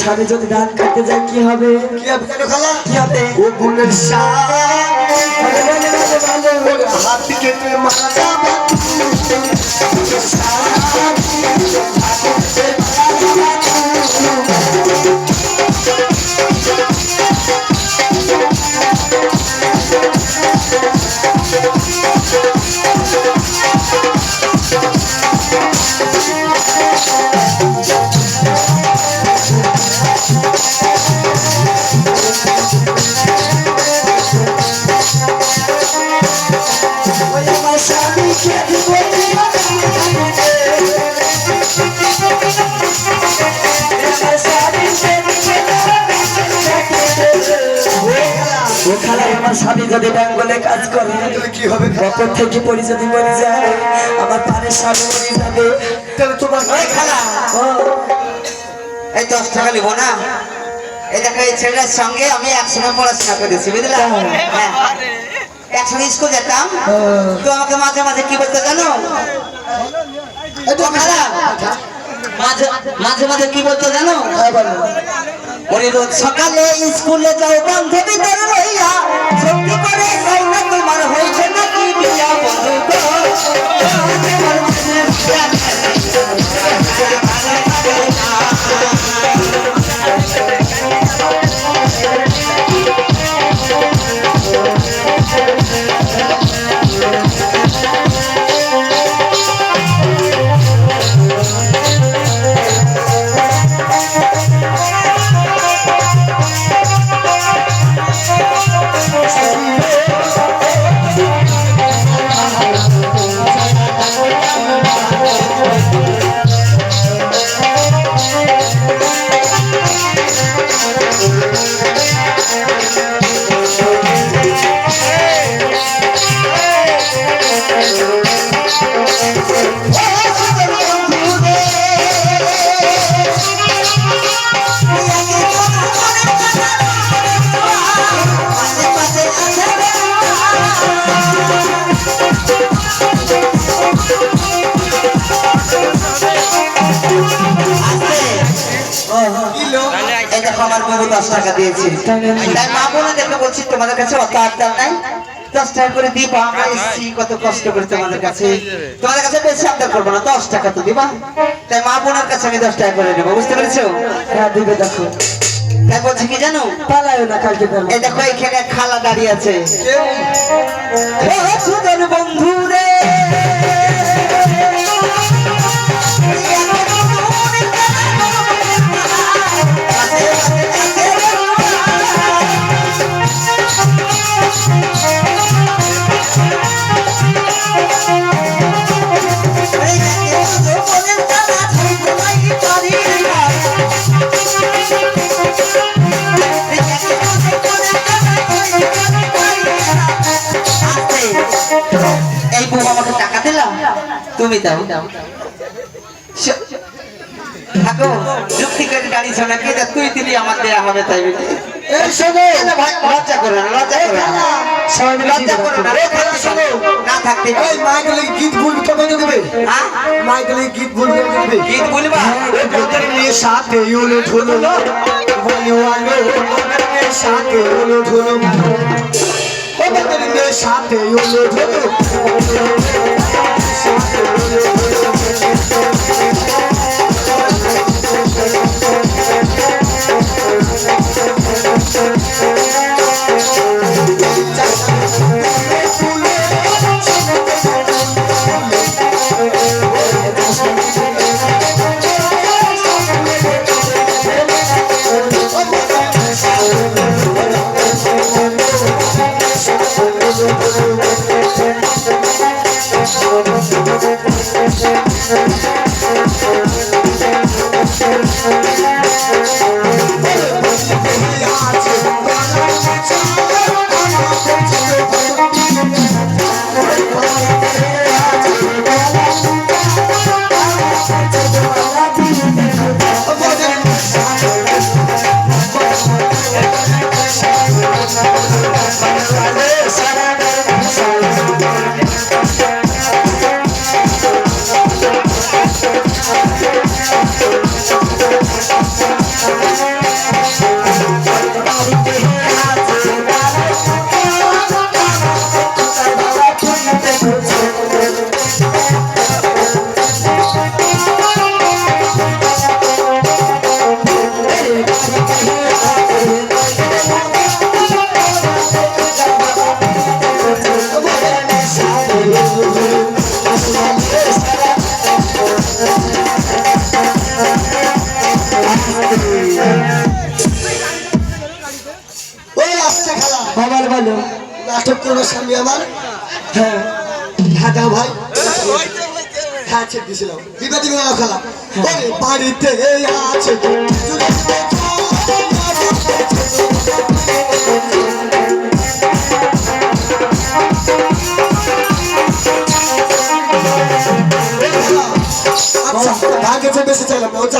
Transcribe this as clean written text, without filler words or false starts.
স্বামী যদি ধান কাটতে যায় কি হবে? কি হবে জানো খালা? কি হবে? ও গুণের হাত কেটে মারা যাবে। স্বামী যদি বেঙ্গলে কাজ করে কি হবে? অপর থেকে পরি যদি মরে যায় আমার পানের স্বামী মরে যাবে। তাহলে তোমার খালা এই 10 টাকা নিবো না? এই দেখো এই ছেলেটার সঙ্গে আমি একসঙ্গে পড়াশোনা করেছি বুঝলা? হ্যাঁ একসঙ্গে স্কুল যেতাম। তো আমাকে মাঝে মাঝে কি বলতো জানো? খালা মাঝে মাঝে কি বলতো জানো? ওরে রোজ সকালে স্কুলে যাও বান্ধবী তোর লইয়া সত্যি করে যাই না তোমার হয়েছে নাকি বিয়া বন্ধু গো আমার বাবু 10 টাকা দিয়েছি তাই মা বলে দেখে বলছি তোমাদের কাছে অত আবদার নাই 10 টাকা করে দিবা আমরা এসেছি কত কষ্ট করে তোমাদের কাছে বেশি আবদার করবো না 10 টাকা তো দিবা তাই মা বোনের কাছে আমি 10 টাকা করে নেবো বুঝতে পেরেছো? হ্যাঁ দিবে দেখো তাই বলছি কি জানো পালায় না কালকে পালায়। এই দেখো এখানে খালা দাঁড়িয়ে আছে সুন্দর বন্ধু রে তুমি দাও থাকো যুক্তি করে দাঁড়িয়েছ না কে তুই দিলি আমার দেয়া হবে তাই এই শোনো ভাই লজ্জা করে না লজ্জা করে না শোনো না থাকতে এই মাইকেলে গীত বলবি কবে দেবে? হ্যাঁ মাইকেলে গীত বলবি দেবে? গীত বলবা তোদের মেয়ে সাথে উলো ঢোলো বলি ওয়ালো মেয়ে সাথে উলো ঢোলো তোদের মেয়ে সাথে উলো ঢোলো তোমার স্বামী আমার হ্যাঁ হ্যাঁ দাও ভাই হ্যাঁ ছেড়ে দিয়েছিলাম দিবা দিবে না খেলা ওরে বাড়িতে আছে আচ্ছা আগে বেশি চাইলাম